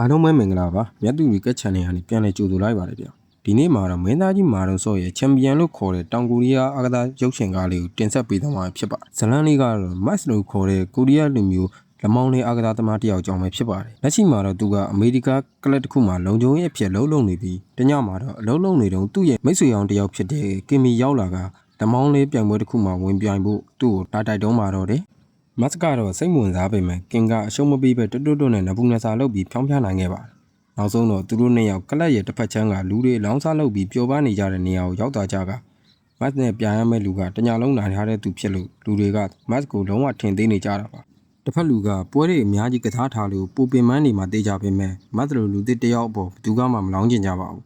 အားလုံးပဲမင်္ဂလာပါမြတ်သူတွေကချန်နယ်ကနေပြန်လည်ကြိုဆိုလိုက်ပါတယ်ဗျဒီနေ့မှာတော့မင်းသားကြီးမာရွန်ဆော့ရဲ့ချန်ပီယံလို့ခေါ်တဲ့တောင်ကိုရီးယားအားကစားရုပ်ရှင်ကားလေးကိုတင်ဆက်ပေးသွားမှာဖြစ်ပါတယ်ဇလန်လေးကတော့မတ်လို့ခေါ်တဲ့ကိုရီးယားလူမျိုးလက်မောင်းလေးအားကစားသမားတစ်ယောက်ကြောင့်ပဲဖြစ်ပါတယ်လက်ရှိမှာတော့သူကအမေရိကကလပ်တစ်ခုမှာလုံခြုံရေးအဖြစ်လုံးနေပြီးတညမှာတော့အလုံးလုံးနေတုန်းသူ့ရဲ့မိတ်ဆွေအောင်တစ်ယောက်ဖြစ်တဲ့ကင်မီရောက်လာကလက်မောင်းလေးပြိုင်ပွဲတစ်ခုမှာဝင်ပြိုင်ဖို့သူ့ကိုတိုက်တွန်းมาတော့တယ်မတ်ကတော့စိတ်ဝင်စားပေမဲ့ကင်ကအရှုံးမပေးပဲတွတ်နဲ့နဘူးနဆာလုပ်ပြီးဖြောင်းဖျားနိုင်ခဲ့ပါတယ်နောက်ဆုံးတော့သူတို့နှစ်ယောက်ကလပ်ရဲ့တစ်ဖက်ချမ်းကလူတွေလောင်းစားလုပ်ပြီးပျော်ပါနေကြတဲ့နေရာကိုရောက်သွားကြကမတ်နဲ့ပြိုင်ရမယ့်လူကတညာလုံးနိုင်ထားတဲ့သူဖြစ်လို့လူတွေကမတ်ကိုလုံးဝထင်သေးနေကြတာပါတစ်ဖက်လူကပွဲတွေအများကြီးကစားထားလို့ပူပင်မန်းနေမှတေးကြပေမဲ့မတ်တို့လူသစ်တယောက်အပေါ်ဘယ်သူမှမလောင်းကျင်ကြပါဘူး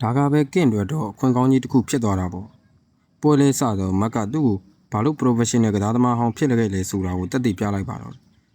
ဒါကပဲကင့်တွေတော့အခွင့်ကောင်းကြီးတစ်ခုဖြစ်သွားတာပေါ့ပွဲလေးစတော့မတ်ကသူ့ကိုဘာလို့ professional ကစားသမားဟောင်းဖြစ်လာခဲ့လဲဆိုတာကိုတက်တည်ပြလိုက်ပါတော့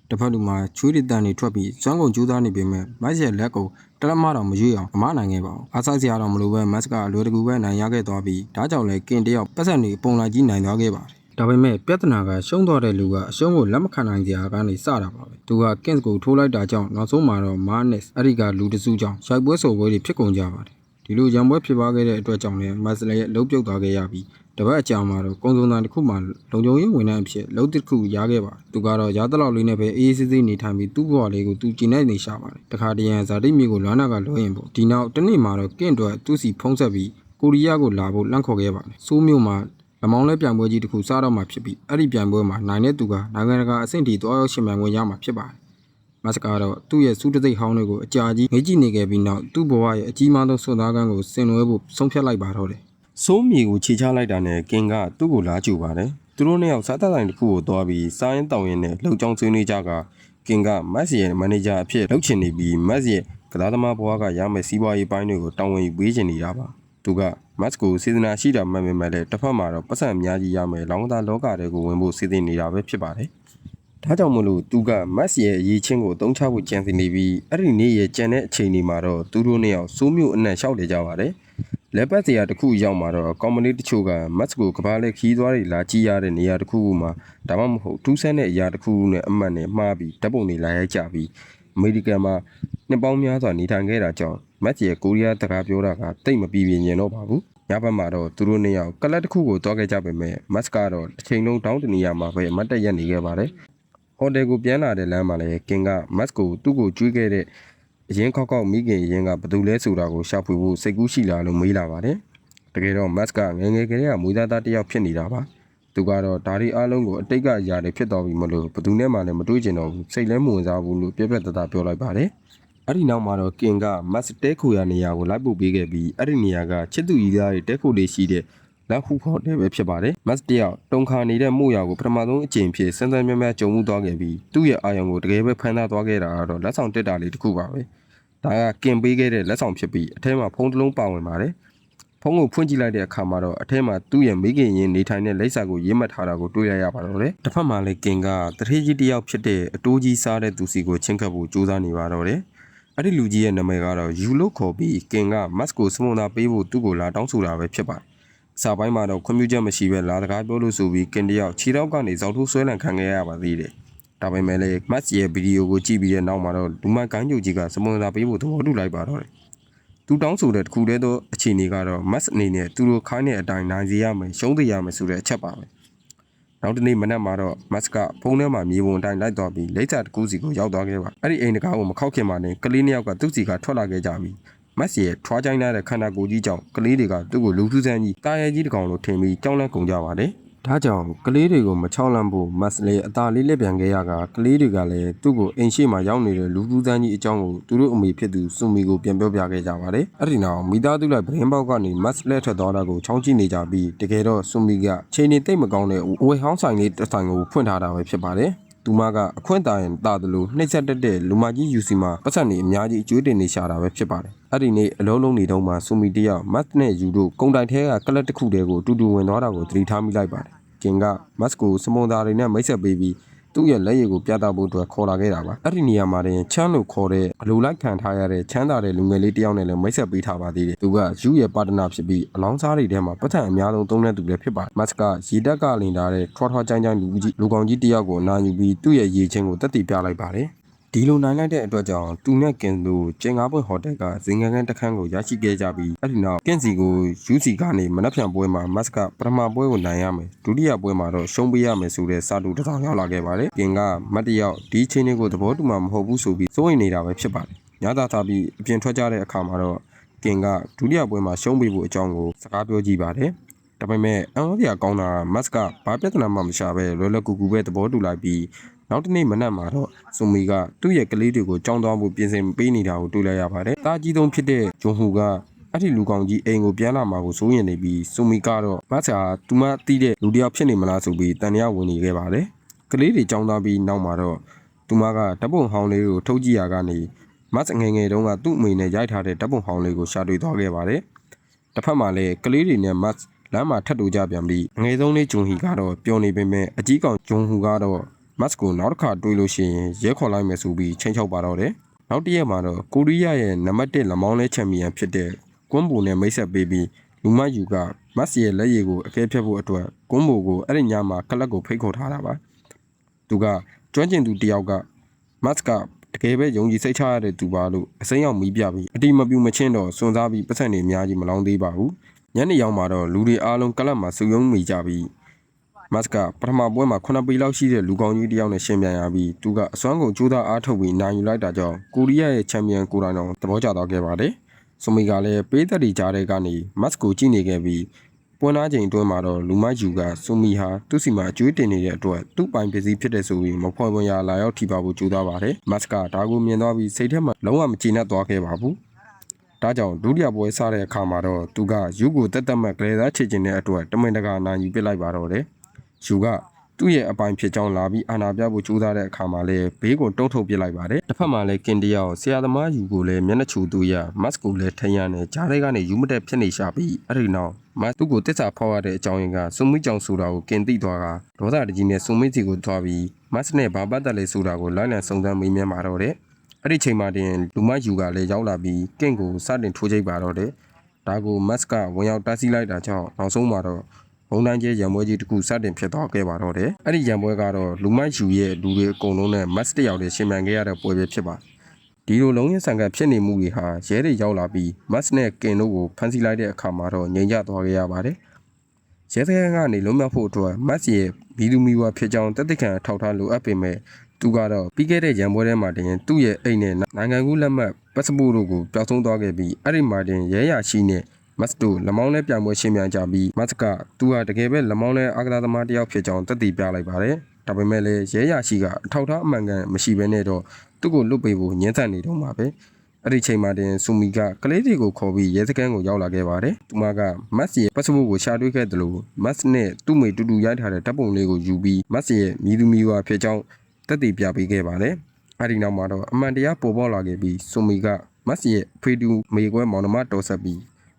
တစ်ဖက်လူမှာချွေးရတန်တွေထွက်ပြီးစွမ်းကုန်ကြိုးစားနေပေမဲ့မတ်ရဲ့လက်ကိုတလက်မတော့မရွေ့အောင်အမနိုင်ခဲ့ပါဘူးအားဆိုင်စရာတော့မလိုပဲမတ်ကအလွယ်တကူပဲနိုင်ရခဲ့သွားပြီးဒါကြောင့်လည်းကင်တယောက်ပတ်စံတွေပုံလိုက်ကြီးနိုင်သွားခဲ့ပါတယ်ဒါပေမဲ့ပြဿနာကရှုံးသွားတဲ့လူကအရှုံးကိုလက်မခံနိုင်စရာကနေစတာပါပဲသူကကင့်ကိုထိုးလိုက်တာကြောင့်နောက်ဆုံးမှာတော့မာနက်အဲ့ဒီကလူတစုကြောင့်ရိုက်ပွဲဆိုပွဲတွေဖြစ်ကုန်ကြပါတယ်ဒီလိုရံပွဲဖြစ်ပွားခဲ့တဲ့အတွက်ကြောင့်လည်းမတ်စလည်းအလုပ်ပြုတ်သွားခဲ့ရပြီးတပတ်အကြာမှာတော့ကုံစုံတန်တစ်ခုမှလုံခြုံရေးဝန်ထမ်းအဖြစ်လုပ်တစ်ခုရခဲ့ပါတယ်သူကတော့ရားတလောက်လေးနဲ့ပဲအေးအေးဆေးဆေးနေထိုင်ပြီးသူ့ဘဝလေးကိုသူကျင်နေနေရှာပါတယ်တခါတရံဇာတိမြေကိုလွမ်းနာကလွှဲရင်ပေါ့ဒီနောက်တနေ့မှာတော့ကင့်အတွက်သူ့စီဖုံးဆက်ပြီးကိုရီးယားကိုလာဖို့လန့်ခေါ်ခဲ့ပါတယ်စိုးမျိုးမှာလမောင်းလဲပြိုင်ပွဲကြီးတစ်ခုစားတော့မှဖြစ်ပြီးအဲ့ဒီပြိုင်ပွဲမှာနိုင်တဲ့သူကနိုင်ငံတကာအဆင့်ထိတွားရောက်ရှင်ပြိုင်ခွင့်ရမှာဖြစ်ပါတယ်မတ်ကတော့သူ့ရဲ့စူးတသိပ်ဟောင်းတွေကိုအကြာကြီးငေးကြည့်နေခဲ့ပြီးနောက်သူ့ဘဝရဲ့အကြီးမားဆုံးစွန့်သားကန်းကိုဆင်နွှဲဖို့ဆုံးဖြတ်လိုက်ပါတော့တယ်စိုးမြေကိုခြေချလိုက်တာနဲ့ကင်ကသူ့ကိုလာကြည့်ပါတယ်သူတို့နှစ်ယောက်စားသက်ဆိုင်တစ်ခုကိုတွားပြီးစားရင်တောင်းရင်နဲ့လှုပ်ကြောင်းဆွေးနွေးကြကကင်ကမတ်ရဲ့မန်နေဂျာအဖြစ်လုပ်ချင်နေပြီးမတ်ရဲ့ကစားသမားဘဝကရမယ့်စီးပွားရေးပိုင်းတွေကိုတာဝန်ယူပေးချင်နေတာပါသူကမတ်ကိုစေတနာရှိတာမှန်ပေမဲ့လည်းတစ်ဖက်မှာတော့ပတ်စံအများကြီးရမယ်လောင်းသားလောကတွေကိုဝင်ဖို့စီစဉ်နေတာပဲဖြစ်ပါတယ်ဒါကြောင့်မလို့သူကမတ်ရဲ့အရေးချင်းကိုတုံးချဖို့ကြံစည်နေပြီးအဲ့ဒီနေ့ရဲ့ကြံတဲ့အချိန်ဒီမှာတော့သူတို့နှစ်ယောက်စိုးမျိုးအနက်လျှောက်နေကြပါတယ်လက်ပတ်စရာတစ်ခုရောက်မှာတော့ကော်မတီတချို့ကမတ်ကိုကဘာလဲခီးသွားတွေလာကြည့်ရတဲ့နေရာတစ်ခုမှာဒါမှမဟုတ်ထူးဆန်းတဲ့အရာတစ်ခုနဲ့အမှတ်နဲ့မှားပြီးဓာတ်ပုံတွေလာရိုက်ကြပြီးအမေရိကန်မှာနှစ်ပေါင်းများစွာနေထိုင်ခဲ့တာကြောင့်မတ်ရဲ့ကိုရီးယားတကားပြောတာကတိတ်မပြီးပြင်းတော့ပါဘူးညဘက်မှာတော့သူတို့နှစ်ယောက်ကလပ်တစ်ခုကိုတွားခဲ့ကြပေမဲ့မတ်ကတော့အချိန်လုံးတောင်းတနေရမှာပဲအမတ်တက်ရက်နေခဲ့ပါတယ်ဟိုတယ်ကိုပြန်လာတဲ့လမ်းမှာလည်းကင်ကမတ်ကိုသူ့ကိုကျွေးခဲ့တဲ့အရင်ခောက်မိခင်အရင်ကဘယ်သူလဲဆိုတာကိုရှာဖွေဖို့စိတ်ကူးရှိလာလို့မေးလာပါတယ်တကယ်တော့မတ်ကငယ်ငယ်ကလေးကမွေးသားသားတစ်ယောက်ဖြစ်နေတာပါသူကတော့ဒါရီအားလုံးကိုအတိတ်ကအရာတွေဖြစ်တော်ပြီမလို့ဘယ်သူနဲ့မှလည်းမတွေးကျင်တော့ဘူးစိတ်လည်းမဝင်စားဘူးလို့ပြက်တသားပြောလိုက်ပါတယ်အဲ့ဒီနောက်မှာတော့ကင်ကမတ်တဲခိုရနေရာကိုလိုက်ပို့ပေးခဲ့ပြီးအဲ့ဒီနေရာကချစ်သူကြီးသားတွေတဲခိုလေးရှိတဲ့လက်ခုခေါ်တယ်ပဲဖြစ်ပါတယ်မတ်တယောက်တုံခါနေတဲ့မှုရာကိုပထမဆုံးအကြိမ်ဖြစ်စမ်းစမ်းမြဲကြုံမှုသွားခဲ့ပြီးသူ့ရဲ့အာရုံကိုတကယ်ပဲဖန်သားသွားခဲ့တာကတော့လက်ဆောင်တက်တာလေးတစ်ခုပါပဲဒါကကင်ပေးခဲ့တဲ့လက်ဆောင်ဖြစ်ပြီးအထဲမှာဖုန်းတစ်လုံးပါဝင်ပါတယ်ဖုန်းကိုဖွင့်ကြည့်လိုက်တဲ့အခါမှာတော့အထဲမှာသူ့ရဲ့မိခင်ရင်းနေထိုင်တဲ့လိပ်စာကိုရေးမှတ်ထားတာကိုတွေ့ရပါတော့တယ်တစ်ဖက်မှာလည်းကင်ကတထေးကြီးတစ်ယောက်ဖြစ်တဲ့အတိုးကြီးစားတဲ့သူစီကိုချင်းခတ်ဖို့ကြိုးစားနေပါတော့တယ်အဲ့ဒီလူကြီးရဲ့နာမည်ကတော့ယူလို့ခေါ်ပြီးကင်ကမတ်ကိုစမုန်သာပေးဖို့သူ့ကိုလာတောင်းဆိုတာပဲဖြစ်ပါတယ်စာပိုင်းမှာတော့ခွင့်ပြုချက်မရှိပဲလာတကားပြောလို့ဆိုပြီးကင်တယောက်ခြေထောက်ကနေဇောက်ထိုးဆွဲလန့်ခံခဲ့ရပါသေးတယ်ဒါပေမဲ့လည်းမတ်ရဲ့ဗီဒီယိုကိုကြည့်ပြီးတဲ့နောက်မှာတော့လူမကိုင်းညိုကြီးကစမွန်သာပေးဖို့သဘောတူလိုက်ပါတော့တယ်သူတောင်းဆိုတဲ့တစ်ခုတည်းသောအခြေအနေကတော့မတ်အနေနဲ့သူတို့ခိုင်းတဲ့အတိုင်းနိုင်စီရမယ်ရှုံးသေးရမယ်ဆိုတဲ့အချက်ပါပဲနောက်တနေ့မနက်မှာတော့မတ်ကဖုန်းထဲမှာမြေပုံအတိုင်းလိုက်သွားပြီးလိပ်စာတစ်ခုစီကိုရောက်သွားခဲ့ပါအဲ့ဒီအိမ်တကားကိုမခောက်ခင်မှာနဲ့ကလေးနှစ်ယောက်ကသူ့စီကထွက်လာခဲ့ကြပြီးမတ်ရဲ့ထွားချိုင်းတဲ့ခန္ဓာကိုယ်ကြီးကြောင့်ကလေးတွေကသူ့ကိုလူထူးဆန်းကြီးတာရဲကြီးတစ်ကောင်လိုထင်ပြီးကြောက်လန့်ကုန်ကြပါတယ်ဒါကြောင့်ကလေးတွေကိုမချောက်လန့်ဖို့မတ်လည်းအသာလေးလက်ပြန်ခဲ့ရကကလေးတွေကလည်းသူ့ကိုအိမ်ရှိမှရောက်နေတဲ့လူထူးဆန်းကြီးအကြောင်းကိုသူတို့အမေဖြစ်သူစုမီကိုပြန်ပြောပြခဲ့ကြပါတယ်အဲ့ဒီနောက်မိသားစုလိုက်ဗရင်ပေါက်ကနေမတ်လက်ထွက်သွားတာကိုချောင်းကြည့်နေကြပြီးတကယ်တော့စုမီကချိန်နေတိတ်မကောင်းတဲ့ဝေဟောင်းဆိုင်လေးတစ်ဆိုင်ကိုဖွင့်ထားတာပဲဖြစ်ပါတယ်သူမကအခွင့်တာရင်တာတယ်လို့နှိမ့်ဆက်တက်တဲ့လူမကြီးယူစီမှာပတ်စံနေအများကြီးအကျွေးတင်နေရှာတာပဲဖြစ်ပါတယ်အဲ့ဒီနေ့အလုံးလုံးနေတုန်းမှာစုမီတယောက်မတ်နဲ့ယူတို့ကုံတိုင်ထဲကကလပ်တစ်ခုတည်းကိုအတူတူဝင်သွားတာကိုသတိထားမိလိုက်ပါတယ်ကင်ကမတ်ကိုစမုန်သားတွေနဲ့မိတ်ဆက်ပေးပြီးသူ့ရဲ့လက်ရည်ကိုပြသဖို့အတွက်ခေါ်လာခဲ့တာပါအဲ့ဒီနေရာမှာတင်ချမ်းလို့ခေါ်တဲ့အလိုလိုက်ခံထားရတဲ့ချမ်းသာတဲ့လူငယ်လေးတယောက်နဲ့လည်းမိတ်ဆက်ပေးထားပါသေးတယ်သူကယူရဲ့ပါတနာဖြစ်ပြီးအလောင်းစားတွေထဲမှာပတ်ထန်အများဆုံးသုံးတဲ့သူလည်းဖြစ်ပါတယ်မတ်ကရေတက်ကလင်ထားတဲ့ထွားထွားချိုင်းချိုင်းလူကောင်ကြီးတယောက်ကိုအနာယူပြီးသူ့ရဲ့ရေချင်းကိုတက်တည်ပြလိုက်ပါတယ် ဒီလိုနိုင်လိုက်တဲ့အတွက်ကြောင့်သူနဲ့ကင်တို့ကျင်းကားပွဲဟိုတယ်ကဇင်ငံကန်တခန်းကိုရရှိခဲ့ကြပြီးအဲ့ဒီနောက်ကင်စီကိုယူစီကနေမနှက်ဖြန်ပွဲမှာမတ်စ်ကပထမပွဲကိုနိုင်ရမယ်ဒုတိယပွဲမှာတော့ရှုံးပေးရမယ်ဆိုတဲ့စာတူတစ်စောင်ရောက်လာခဲ့ပါတယ်ကင်ကမတ်တယောက်ဒီချင်းတွေကိုသဘောတူမှမဟုတ်ဘူးဆိုပြီးစိုးရိမ်နေတာပဲဖြစ်ပါတယ်ညသာထားပြီးအပြင်ထွက်ကြတဲ့အခါမှာတော့ကင်ကဒုတိယပွဲမှာရှုံးပေးဖို့အကြောင်းကိုစကားပြောကြည့်ပါတယ်ဒါပေမဲ့အန်ဝပြကောင်းတာမတ်စ်ကဘာပြဿနာမှမရှာပဲလွယ်လွယ်ကူကူပဲသဘောတူလိုက်ပြီးနောက်တစ်နေ့မနက်မှာတော့ဆူမီကသူ့ရဲ့ကလေးတွေကိုကြောင်းသွားဖို့ပြင်ဆင်ပေးနေတာကိုတွေ့လိုက်ရပါတယ်။တားကြီးဆုံးဖြစ်တဲ့ဂျွန်ဟူကအဲ့ဒီလူကောင်ကြီးအိမ်ကိုပြန်လာမှာကိုစိုးရိမ်နေပြီးဆူမီကတော့မတ်စာသူမတီးတဲ့လူတစ်ယောက်ဖြစ်နေမလားဆိုပြီးတန်တရားဝင်နေခဲ့ပါတယ်။ကလေးတွေကြောင်းသွားပြီးနောက်မှာတော့သူမကဓပုံဟောင်းလေးကိုထုတ်ကြည့်ရကနေမတ်ငယ်ငယ်တုန်းကသူ့အမေနဲ့ရိုက်ထားတဲ့ဓပုံဟောင်းလေးကိုရှာတွေ့သွားခဲ့ပါတယ်။တစ်ဖက်မှာလည်းကလေးတွေနဲ့မတ်လမ်းမှာထပ်တူကြပြန်ပြီးငယ်ဆုံးလေးဂျွန်ဟီကတော့ပျော်နေပေမဲ့အကြီးကောင်ဂျွန်ဟူကတော့မတ်ကိုနောက်တစ်ခါတွေးလို့ရှိရင်ရဲခေါ်လိုက်မယ်ဆိုပြီးချိန်ချောက်ပါတော့တယ်။နောက်တစ်ရက်မှာတော့ကိုရီးယားရဲ့နံပါတ်1လက်မောင်းလဲချန်ပီယံဖြစ်တဲ့ကွန်းဘိုနဲ့မိတ်ဆက်ပေးပြီးလူမယူကမတ်ရဲ့လက်ရည်ကိုအကဲဖြတ်ဖို့အတွက်ကွန်းဘိုကိုအဲ့ဒီညမှာကလပ်ကိုဖိတ်ခေါ်ထားတာပါ။သူကကျွမ်းကျင်သူတယောက်ကမတ်ကတကယ်ပဲယုံကြည်စိတ်ချရတဲ့သူပါလို့အစိမ်းရောက်မီးပြပြီးအတိမပြူမချင်းတော့စွန့်စားပြီးပတ်စံတွေအများကြီးမလောင်းသေးပါဘူး။ညနေရောက်မှာတော့လူတွေအားလုံးကလပ်မှာစုယုံမိကြပြီးမတ်ကပထမပွဲမှာ9ပေလောက်ရှိတဲ့လူကောင်းကြီးတယောက်နဲ့ရှင်ပြန်ရပြီးသူကအစွမ်းကုန်ကြိုးစားအားထုတ်ပြီးနိုင်ယူလိုက်တာကြောင့်ကိုရီးယားရဲ့ချန်ပီယံကိုတိုင်တော်သဘောကျသွားခဲ့ပါတယ်။ဆူမီကလည်းပေးသက်တီကြားတဲ့ကနေမတ်ကိုကြည့်နေခဲ့ပြီးပွဲနာချိန်အတွင်းမှာတော့လူမယူကဆူမီဟာသူ့စီမှာအကျွေးတင်နေတဲ့အတွက်သူ့ပိုင်ပစ္စည်းဖြစ်တဲ့ဆိုပြီးမဖွယ်ဖွယ်ရာလာရောက်ထိပါဖို့ကြိုးစားပါတယ်။မတ်ကဒါကိုမြင်သွားပြီးစိတ်ထဲမှာလုံးဝမကျေနပ်သွားခဲ့ပါဘူး။ဒါကြောင့်ဒုတိယပွဲစတဲ့အခါမှာတော့သူကယူကိုတက်တက်မဲ့ကလေးသားချစ်ချင်တဲ့အတွက်တမင်တကာနိုင်ယူပစ်လိုက်ပါတော့တယ်။ယူကသူ့ရဲ့အပိုင်ဖြစ်ကြောင်းလာပြီးအာနာပြဖို့ကြိုးစားတဲ့အခါမှာလည်းဘေးကိုတုံးထုတ်ပစ်လိုက်ပါတယ်။တစ်ဖက်မှာလည်းကင်တယောက်ဆရာသမားယူကိုလည်းမျက်နှာချူသူရမတ်ကိုလည်းထိန်ရနဲ့ကြားထဲကနေယူမတက်ဖြစ်နေရှာပြီးအဲ့ဒီနောက်မတ်သူ့ကိုတစ္ဆာဖောက်ရတဲ့အကြောင်းရင်းကစုံမိကြောင်ဆိုတာကိုကင်သိသွားတာဒေါသတကြီးနဲ့စုံမိစီကိုသွားပြီးမတ်နဲ့ဘာပတ်သက်လဲဆိုတာကိုလိုက်လံစုံစမ်းမေးမြန်းပါတော့တယ်။အဲ့ဒီချိန်မှာတင်လူမယူကလည်းရောက်လာပြီးကင့်ကိုစတင်ထိုးချိတ်ပါတော့တယ်။ဒါကိုမတ်ကဝင်ရောက်တားဆီးလိုက်တာကြောင့်နောက်ဆုံးမှာတော့ဘုံတန်းကျဲရံပွဲကြီးတစ်ခုစတင်ဖြစ်သွားခဲ့ပါတော့တယ်။အဲ့ဒီရံပွဲကတော့လူမိုက်ယူရဲ့လူတွေအကုန်လုံးနဲ့မတ်တယောက်တည်းရှင်မြန်ခဲ့ရတဲ့ပွဲပဲဖြစ်ပါတယ်။ဒီလိုလုံးရင်ဆန်ကဖြစ်နေမှုတွေဟာရဲတွေရောက်လာပြီးမတ်နဲ့ကင်တို့ကိုဖမ်းဆီးလိုက်တဲ့အခါမှာတော့ငြိမ်ချသွားခဲ့ရပါတယ်။ရဲစခန်းကနေလုံးမြောက်ဖို့အတွက်မတ်ရဲ့မီလူမီဝါဖြစ်ကြောင်းတက်တက်ခံထောက်ထားလိုအပ်ပေမဲ့သူကတော့ပြီးခဲ့တဲ့ရံပွဲထဲမှာတင်သူ့ရဲ့အိမ်နဲ့နိုင်ငံကူးလက်မှတ်ပတ်စပို့တို့ကိုပျောက်ဆုံးသွားခဲ့ပြီးအဲ့ဒီမှာတင်ရဲရရှိနဲ့မတ်တို့လက်မောင်းလဲပြိုင်ပွဲရှင်းပြန်ကြပြီးမတ်ကသူဟာတကယ်ပဲလက်မောင်းလဲအာကစားသမားတစ်ယောက်ဖြစ်ကြောင်းသက်သေပြလိုက်ပါတယ်။ဒါပေမဲ့လည်းရဲရရှိကအထောက်ထားအမှန်ကန်မရှိဘဲနဲ့တော့သူ့ကိုလွတ်ပေးဖို့ညှင်းဆန်နေတော့မှာပဲ။အဲ့ဒီချိန်မှာတင်ဆူမီကကလေးတွေကိုခေါ်ပြီးရဲစခန်းကိုရောက်လာခဲ့ပါတယ်။သူမကမတ်ရဲ့ပတ်စပို့ကိုရှာတွေ့ခဲ့တယ်လို့မတ်နဲ့သူ့မိတူတူရိုက်ထားတဲ့ဓာတ်ပုံလေးကိုယူပြီးမတ်ရဲ့မြည်သူမီဝါဖြစ်ကြောင်းသက်သေပြပေးခဲ့ပါတယ်။အဲ့ဒီနောက်မှာတော့အမှန်တရားပေါ်ပေါက်လာခဲ့ပြီးဆူမီကမတ်ရဲ့ဖေတူမေကွဲမောင်နှမတော်ဆက်ပြီ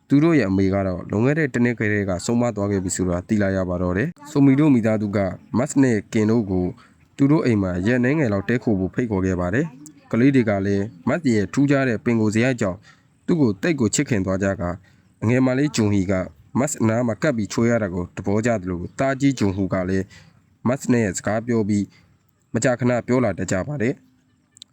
းသူတို့ရဲ့အမေကတော့လွန်ခဲ့တဲ့တနှစ်ခန့်ကဆုံးမသွားခဲ့ပြီဆိုတာသိလာရပါတော့တယ်။ဆိုမီတို့မိသားစုကမတ်နဲ့ကင်တို့ကိုသူတို့အိမ်မှာရက်နှဲငယ်လောက်တဲခိုဖို့ဖိတ်ခေါ်ခဲ့ပါတယ်။ကလေးတွေကလည်းမတ်ရဲ့ထူးခြားတဲ့ပင်ကိုစရိုက်ကြောင့်သူ့ကိုတိတ်ကိုချစ်ခင်သွားကြကအငယ်မလေးဂျွန်ဟီကမတ်နားမှာကပ်ပြီးချွေးရတာကိုသဘောကျတယ်လို့တာကြီးဂျွန်ဟူကလည်းမတ်နဲ့စကားပြောပြီးမကြာခဏပြောလာတတ်ကြပါတယ်။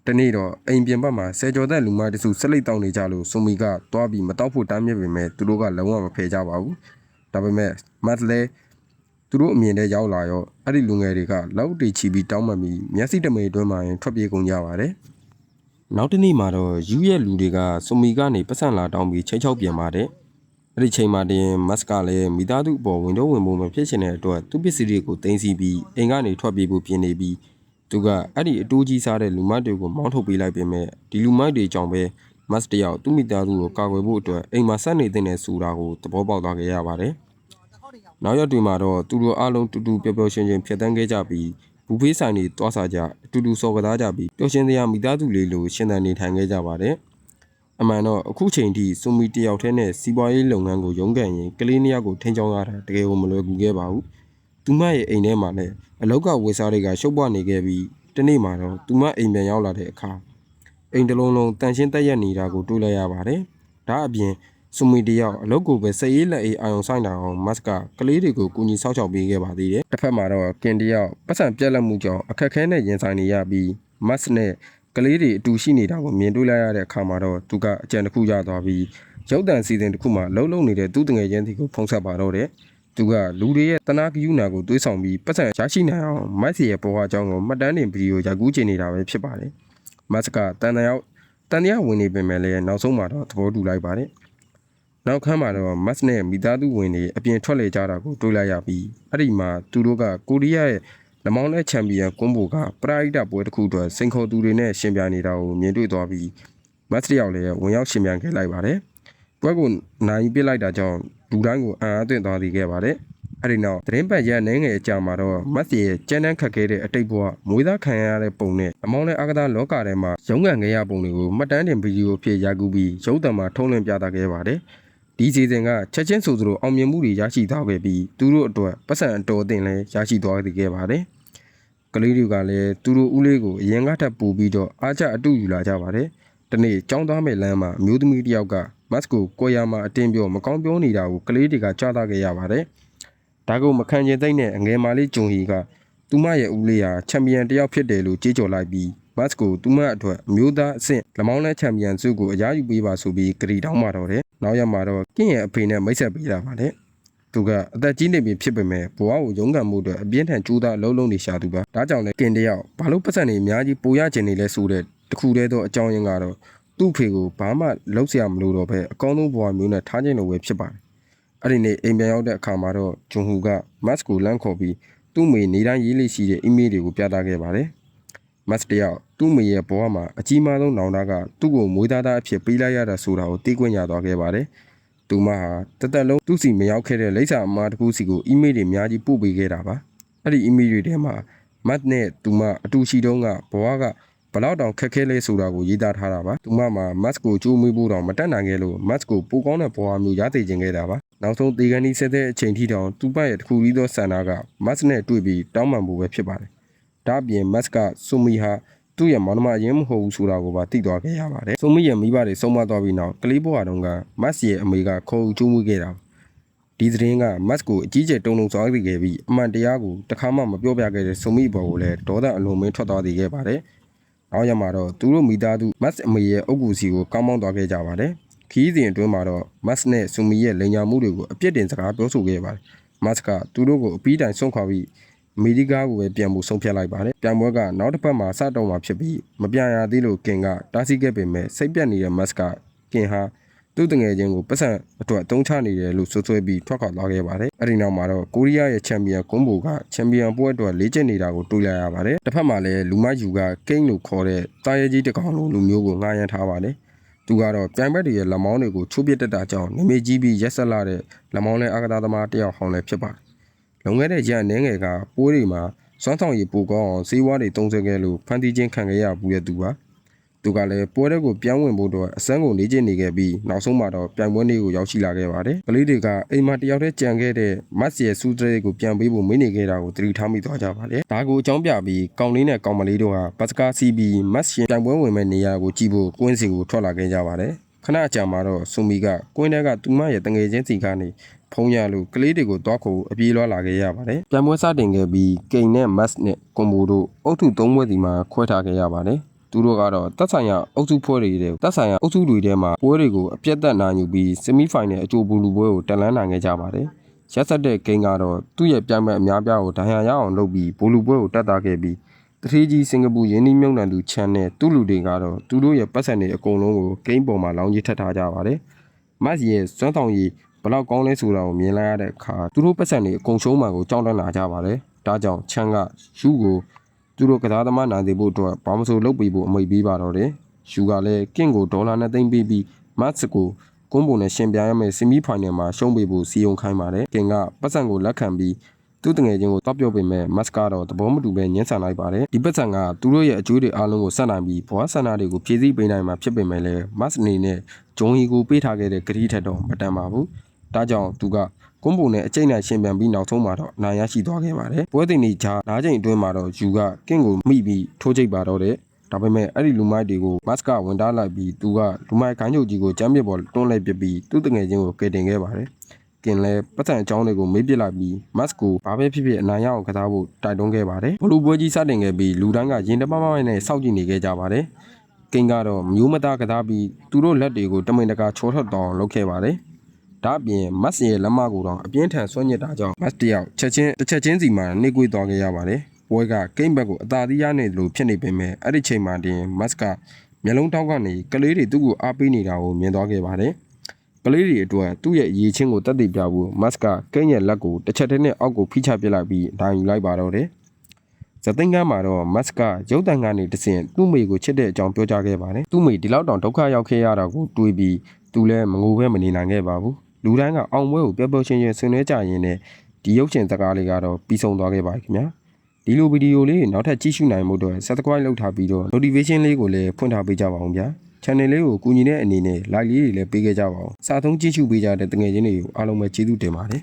တနေ့တော့အိမ်ပြင်ဘက်မှာဆယ်ကျော်သက်လူမတစုဆက်လက်တောင်းနေကြလို့ဆူမီကတွားပြီးမတောက်ဖို့တားမြစ်ပေမဲ့သူတို့ကလုံးဝမဖယ်ကြပါဘူး။ဒါပေမဲ့မတ်လည်းသူတို့အမြင်နဲ့ရောက်လာရောအဲ့ဒီလူငယ်တွေကလောက်တီချီပြီးတောင်းမှန်ပြီးမျက်စိတမိန်အတွင်းမှာထွက်ပြေးကုန်ကြပါတယ်။နောက်တစ်နေ့မှာတော့ယူရဲ့လူတွေကဆူမီကနေပတ်စံလာတောင်းပြီးချိန်ချောက်ပြန်ပါတယ်။အဲ့ဒီချိန်မှာတင်မတ်ကလည်းမိသားစုအပေါ်ဝင်တော့ဝင်ဖို့မဖြစ်ချင်တဲ့အတွက်သူ့ပစ္စည်းတွေကိုတင်စီပြီးအိမ်ကနေထွက်ပြေးဖို့ပြင်နေပြီးသူကအဲ့ဒီအတိုးကြီးစားတဲ့လူမိုက်တွေကိုမောင်းထုတ်ပေးလိုက်ပေမဲ့ဒီလူမိုက်တွေကြောင့်ပဲမတ်တယောက်သူ့မိသားစုကိုကာကွယ်ဖို့အတွက်အိမ်မှာဆက်နေတဲ့ဆိုတာကိုသဘောပေါက်သွားခဲ့ရပါတယ်။နောက်ရက်တွေမှာတော့သူတို့အားလုံးတူတူပျော်ပျော်ရွှင်ရွှင်ဖြတ်သန်းခဲ့ကြပြီးဘူဖေးဆိုင်တွေတွားစားကြအတူတူစော်ကစားကြပြီးပျော်ရွှင်စရာမိသားစုလေးလိုရှင်သန်နေထိုင်ခဲ့ကြပါတယ်။အမှန်တော့အခုချိန်ထိစူမီတယောက်တည်းနဲ့စီးပွားရေးလုပ်ငန်းကိုရုန်းကန်ရင်ကလေးနှစ်ယောက်ကိုထိန်းချောင်းရတာတကယ်ကိုမလွယ်ကူခဲ့ပါဘူး။သူမရဲ့အိမ်ထဲမှာလည်းအလောက်ကဝေစားတွေကရှုပ်ပွားနေခဲ့ပြီးတနေ့မှာတော့သူမအိမ်ပြန်ရောက်လာတဲ့အခါအိမ်တလုံးလုံးတန်ရှင်းတက်ရက်နေတာကိုတွေ့လိုက်ရပါတယ်။ဒါအပြင်စူမီတယောက်အလုပ်ကိုပဲစက်ရေးလက်အေးအာရုံဆိုင်တာအောင်မတ်ကကလေးတွေကိုကူညီဆောက်ရှောက်ပေးခဲ့ပါသေးတယ်။တစ်ဖက်မှာတော့ကင်တယောက်ပတ်စံပြက်လက်မှုကြောင့်အခက်ခဲနဲ့ရင်ဆိုင်နေရပြီးမတ်နဲ့ ကလေးတွေအတူရှိနေတာကိုမြင်တွေ့လိုက်ရတဲ့အခါမှာတော့သူကအကြံတစ်ခုရသွားပြီးရုပ်တံစီစဉ်တစ်ခုမှလှုပ်နေတဲ့သူ့တငယ်ချင်းတွေကိုဖုံးဆက်ပါတော့တယ်သူကလူတွေရဲ့တနာကယူနာကိုတွေးဆောင်ပြီးပတ်စံရရှိနိုင်အောင်မတ်စီရဲ့ဘဝအကြောင်းကိုမှတ်တမ်းတင်ဗီဒီယိုရိုက်ကူးချင်နေတာပဲဖြစ်ပါတယ်မတ်ကတန်တရားဝင်နေပေမဲ့လည်းနောက်ဆုံးမှာတော့သဘောတူလိုက်ပါတယ်နောက်ခန်းမှာတော့မတ်နဲ့မိသားစုဝင်တွေအပြင်ထွက်လေကြတာကိုတွေ့လိုက်ရပြီးအဲ့ဒီမှာသူတို့ကကိုရီးယားရဲ့လမောင်းလဲချန်ပီယံကွန်ဘိုကပရာဟိတပွဲတစ်ခုအတွက်စိန်ခေါ်သူတွေနဲ့ရှင်ပြနေတာကိုမြင်တွေ့သွားပြီးမတ်တယောက်လည်းဝင်ရောက်ရှင်ပြခဲ့လိုက်ပါတယ်ပွဲကိုနိုင်ပစ်လိုက်တာကြောင့်လူတိုင်းကိုအံ့အားသင့်သွားစေခဲ့ပါတယ်အဲ့ဒီနောက်သတင်းပတ်ရက်နှင်းငယ်အကြာမှာတော့မတ်ရဲ့ကျန်းတန်းခတ်ခဲ့တဲ့အတိတ်ဘဝမွေးသားခံရတဲ့ပုံနဲ့အမောင်းလဲအားကစားလောကထဲမှာရုံးကန်ခဲ့ရပုံတွေကိုမှတ်တမ်းတင်ဗီဒီယိုအဖြစ်ရိုက်ကူးပြီးရုပ်သံမှာထုတ်လွှင့်ပြသခဲ့ပါတယ်ဒီစီစဉ်ကချက်ချင်းဆိုသလိုအောင်မြင်မှုတွေရရှိသွားခဲ့ပြီးသူတို့အတွက်ပတ်စံအတော်အသင့်လည်းရရှိသွားခဲ့ပါတယ်ကလေးတွေကလည်းသူတို့ဦးလေးကိုအရင်ကထပ်ပို့ပြီးတော့အားကျအတူယူလာကြပါတယ်။ဒီနေ့ကျောင်းသားမဲ့လမ်းမှာအမျိုးသမီးတစ်ယောက်ကမတ်ကိုကိုရမှာအတင်းပြောမကောင်းပြောနေတာကိုကလေးတွေကကြားသားခဲ့ရပါတယ်။ဒါကိုမခံချင်သိမ့်နဲ့အငယ်မလေးဂျွန်ဟီကသူမရဲ့ဦးလေးဟာချန်ပီယံတစ်ယောက်ဖြစ်တယ်လို့ကြေးကြော်လိုက်ပြီးမတ်ကိုသူမအတွက်အမျိုးသားအဆင့်လမောင်းလဲချန်ပီယံဆုကိုအရားယူပေးပါဆိုပြီးဂရီတောင်းပါတော့တယ်။နောက်ရက်မှာတော့ကင်းရဲ့အဖေနဲ့မိတ်ဆက်ပေးတာပါတယ်။သူကအသက်ကြီးနေပြီဖြစ်ပေမဲ့ဘဝကိုရုန်းကန်မှုအတွက်အပြင်းထန်ကြိုးစားအလုံးလုံးနေရှာသူပါဒါကြောင့်လည်းကင်တယောက်ဘာလို့ပတ်စံနေအများကြီးပိုရကျင်နေလဲဆိုတဲ့တခုတည်းသောအကြောင်းရင်းကတော့သူ့ဖေကိုဘာမှလုပ်เสียမလို့တော့ပဲအကောင်းဆုံးဘဝမျိုးနဲ့ထားခြင်းလိုပဲဖြစ်ပါတယ်အဲ့ဒီနေ့အိမ်ပြန်ရောက်တဲ့အခါမှာတော့ဂျွန်ဟူကမတ်ကိုလမ်းခေါ်ပြီးသူ့မိနေတိုင်းရေးလေးရှိတဲ့အီးမေးလ်တွေကိုပြသခဲ့ပါတယ်မတ်တယောက်သူ့မိရဲ့ဘဝမှာအကြီးမားဆုံးနောင်တကသူ့ကိုမွေးသားသားအဖြစ်ပေးလိုက်ရတာဆိုတာကိုသိခွင့်ရသွားခဲ့ပါတယ်သူမဟာတသက်လုံးသူ့စီမရောက်ခဲ့တဲ့လိပ်စာအမားတစ်ခုစီကိုအီးမေးလ်တွေအများကြီးပို့ပေးခဲ့တာပါအဲ့ဒီအီးမေးလ်တွေထဲမှာမတ်နဲ့သူမအတူရှိတုန်းကဘဝကဘလောက်တောင်ခက်ခဲလဲဆိုတာကိုရေးသားထားတာပါသူမမှာမတ်ကိုကြိုးမွေးဖို့တောင်မတက်နိုင်ခဲ့လို့မတ်ကိုပိုကောင်းတဲ့ဘဝမျိုးရသိခြင်းခဲ့တာပါနောက်ဆုံးတေကန်ဒီဆက်တဲ့အချိန်ထိတောင်သူ့ဘရဲ့တစ်ခုပြီးသောဆန္ဒကမတ်နဲ့တွေ့ပြီးတောင်းပန်ဖို့ပဲဖြစ်ပါတယ်ဒါ့အပြင်မတ်ကဆိုမီဟာသူ့ရဲ့မောင်နှမအရင်မဟုတ်ဘူးဆိုတာကိုပါသိသွားခဲ့ရပါတယ်ဆိုမီရဲ့မိဘတွေဆုံးမသွားပြီးနောက်ကလေးဘဝတုန်းကမတ်ရဲ့အမေကခေါ်ယူကြိုးမွေးခဲ့တာဒီသတင်းကမတ်ကိုအကြီးကျယ်တုံ့လုံသွားစေခဲ့ပြီးအမှန်တရားကိုတခါမှမပြောပြခဲ့တဲ့ဆိုမီဘော်ကိုလည်းဒေါသအလွန်မင်းထွက်သွားစေခဲ့ပါတယ်နောက်ရမှာတော့သူတို့မိသားစုမတ်အမေရဲ့အုပ်ကူစီကိုကောင်းမောင်းသွားခဲ့ကြပါတယ်ခီးစဉ်အတွင်းမှာတော့မတ်နဲ့ဆူမီရဲ့လိန်ညာမှုတွေကိုအပြစ်တင်စကားပြောဆိုခဲ့ပါတယ်မတ်ကသူတို့ကိုအပီးတိုင်ဆုံးခွာပြီးအမေရိကကိုပဲပြန်ဖို့ဆုံးဖြတ်လိုက်ပါတယ်ပြန်ပွဲကနောက်တစ်ပတ်မှာစတော့မှာဖြစ်ပြီးမပြန်ရသေးလို့ကင်ကတားဆီးခဲ့ပေမဲ့စိတ်ပြတ်နေတဲ့မတ်ကကင်ဟာသူ့တငယ်ချင်းကိုပတ်စံအတွက်အသုံးချနေတယ်လို့ဆွဆွဲပြီးထွက်ခွာသွားခဲ့ပါတယ်အဲ့ဒီနောက်မှာတော့ကိုရီးယားရဲ့ချန်ပီယံကွန်ဘိုကချန်ပီယံပွဲအတွက်လေ့ကျင့်နေတာကိုတွေ့လိုက်ရပါတယ်တစ်ဖက်မှာလည်းလူမယူကကိန်းလို့ခေါ်တဲ့တာရဲကြီးတစ်ကောင်လိုလူမျိုးကိုငှားရမ်းထားပါတယ်သူကတော့ပြိုင်ဘက်တွေရဲ့လက်မောင်းတွေကိုချိုးပစ်တတ်တာကြောင့်နမေကြီးပြီးရက်ဆက်လာတဲ့လက်မောင်းလဲအားကစားသမားတယောက်ဟောင်းလည်းဖြစ်ပါတယ်လွန်ခဲ့တဲ့ရက်အနည်းငယ်ကပွဲတွေမှာစွမ်းဆောင်ရည်ပိုကောင်းအောင်စေဝါးတွေတုံးဆွဲခဲ့လို့ဖန်တီးခြင်းခံခဲ့ရဘူးတဲ့သူပါသူကလည်းပွဲတွေကိုပြောင်းဝင်ဖို့တော့အစမ်းကိုလေ့ကျင့်နေခဲ့ပြီးနောက်ဆုံးမှာတော့ပြိုင်ပွဲနေ့ကိုရောက်ရှိလာခဲ့ပါတယ်ကလေးတွေကအိမ်မှာတယောက်တည်းကြံခဲ့တဲ့မတ်ရဲ့စူးစရဲကိုပြန်ပေးဖို့မင်းနေခဲ့တာကိုသတိထားမိသွားကြပါတယ်ဒါကိုအကြောင်းပြပြီးကောင်လေးနဲ့ကောင်မလေးတို့ဟာဘတ်စကားစီးပြီးမတ်ရှင်ပြိုင်ပွဲဝင်မဲ့နေရာကိုကြည့်ဖို့ကွင်းစီကိုထွက်လာခဲ့ကြပါတယ်ခဏအကြာမှာတော့ဆူမီကကွင်းထဲကသူမရဲ့တငယ်ချင်းစီကနေဖုံးရလို့ကလေးတွေကိုတွားခုအပြေးလွှားလာခဲ့ရပါတယ်ပြိုင်ပွဲစတင်ခဲ့ပြီးကိန်နဲ့မတ်နဲ့ကွန်ဘိုတို့အုပ်စု၃ပွဲစီမှာခွဲထားခဲ့ရပါတယ်သူတို့ကတော့တက်ဆိုင်ရာအုပ်စုဖွဲ့တွေတက်ဆိုင်ရာအုပ်စုတွေထဲမှာပွဲတွေကိုအပြတ်သက်နိုင်ယူပြီးဆီမီဖိုင်နယ်အကြိုဘူလူပွဲကိုတက်လန်းနိုင်ခဲ့ကြပါတယ်ရက်ဆက်တဲ့ဂိမ်းကတော့သူ့ရဲ့ပြိုင်ပွဲအများပြားကိုဒဏ်ရာရအောင်လုပ်ပြီးဘူလူပွဲကိုတက်သားခဲ့ပြီးတထေးကြီးစင်ကာပူယင်းနှီးမြုပ်နှံသူချန်နဲ့သူ့လူတွေကတော့သူတို့ရဲ့ပတ်စံတွေအကုန်လုံးကိုဂိမ်းပေါ်မှာလောင်းကြီးထပ်ထားကြပါတယ်မတ်ရဲ့စွမ်းဆောင်ရည်ဘလောက်ကောင်းလဲဆိုတာကိုမြင်လိုက်ရတဲ့အခါသူတို့ပတ်စံတွေအကုန်ရှုံးမှကိုကြောက်တတ်လာကြပါတယ်ဒါကြောင့်ချန်ကယူကိုသူတို့ကစားသမားနိုင်စေဖို့အတွက်ဘာမဆိုလုပ်ပေးဖို့အမိန့်ပေးပါတော့တယ်ယူကလည်းကင့်ကိုဒေါ်လာ2သိန်းပေးပြီးမတ်ကိုကွန်ဘိုနဲ့ရှင်ပြိုင်ရမယ့်ဆီမီဖိုင်နယ်မှာရှုံးပေးဖို့စီယုံခိုင်းပါတယ်ကင်ကပတ်စံကိုလက်ခံပြီးသူ့တငယ်ချင်းကိုတောက်ပြော့ပေးမဲ့မတ်ကတော့သဘောမတူပဲညှင်းဆန်လိုက်ပါတယ်ဒီပတ်စံကသူတို့ရဲ့အကျိုးတွေအားလုံးကိုဆက်နိုင်ပြီးဘွားဆန္ဒတွေကိုဖြည့်ဆည်းပေးနိုင်မှာဖြစ်ပေမဲ့လည်းမတ်အနေနဲ့ဂျုံဟီကိုပေးထားခဲ့တဲ့ဂရီးထက်တော့မတန်ပါဘူးဒါကြောင့်သူကကွန်ဘိုနဲ့အကျိတ်နဲ့ရှင်ပြန်ပြီးနောက်ဆုံးမှာတော့အနိုင်ရရှိသွားခဲ့ပါတယ်ပွဲတင်နေချာနားချိန်အတွင်းမှာတော့ယူကကင့်ကိုမိပြီးထိုးချိတ်ပါတော့တယ်ဒါပေမဲ့အဲ့ဒီလူမိုက်တွေကိုမတ်ကဝင်တားလိုက်ပြီးသူကလူမိုက်ခိုင်းချုပ်ကြီးကိုကျမ်းပစ်ပေါ်တွန်းလိုက်ပစ်ပြီးသူ့တငယ်ချင်းကိုကယ်တင်ခဲ့ပါတယ်က င်လဲပတ်စံအကြောင်းတွေကိုမေးပြလိုက်ပြီးမတ်ကိုဘာပဲဖြစ်ဖြစ်အနိုင်ရအောင်ကစားဖို့တိုက်တွန်းခဲ့ပါတယ်ဘလူပွဲကြီးစတင်ခဲ့ပြီးလူတိုင်းကရင်တပမမနဲ့စောင့်ကြည့်နေခဲ့ကြပါတယ်ကိန်းကတော့မျိုးမသားကစားပြီးသူတို့လက်တွေကိုတမင်တကာချောထွက်တောင်းလုပ်ခဲ့ပါတယ်ဒါအပြင်မတ်ရဲ့လက်မကိုတော့အပြင်းထန်ဆွညစ်တာကြောင့်မတ်တယောက်တစ်ချက်ချင်းစီမှာနှိကွေးသွားခဲ့ရပါတယ်ပွဲကကိန်းဘက်ကိုအသာသီးရနေလို့ဖြစ်နေပေမဲ့အဲ့ဒီချိန်မှာတင်မတ်ကမျက်လုံးထောက်ကနေကလေးတွေသူ့ကိုအားပေးနေတာကိုမြင်သွားခဲ့ပါတယ်ကလေးတွေအတွက်သူ့ရဲ့အရေးချင်းကိုတက်တည်ပြဖို့မတ်ကကိန်းရဲ့လက်ကိုတစ်ချက်တည်းနဲ့အောက်ကိုဖိချပစ်လိုက်ပြီးဒိုင်ယူလိုက်ပါတော့တယ်ဇသိန်းကမှာတော့မတ်ကရုပ်တံကနေတဆင့်သူ့မိကိုချစ်တဲ့အကြောင်းပြောကြားခဲ့ပါတယ်သူ့မိဒီလောက်တောင်ဒုက္ခရောက်ခဲ့ရတာကိုတွေးပြီးသူလည်းမငိုဘဲမနေနိုင်ခဲ့ပါဘူးလူတိုင်းကအောင်ပွဲကိုပျော်ပျော်ရွှင်ရွှင်ဆင်နွှဲကြရင်းနဲ့ဒီရုပ်ရှင်စကားလေးကတော့ပြီးဆုံးသွားခဲ့ပါခင်ဗျာဒီလိုဗီဒီယိုလေးနောက်ထပ်ကြည့်ရှုနိုင်မှုတော့ Subscribe လုပ်ထားပြီးတော့ Notification လေးကိုလည်းဖွင့်ထားပေးကြပါအောင်ဗျာ Channel လေးကိုကူညီတဲ့အနေနဲ့ Like လေးတွေလည်းပေးခဲ့ကြပါအောင်စာသုံးကြည့်ရှုပေးကြတဲ့တငယ်ချင်းတွေကိုအားလုံးပဲကျေးဇူးတင်ပါတယ်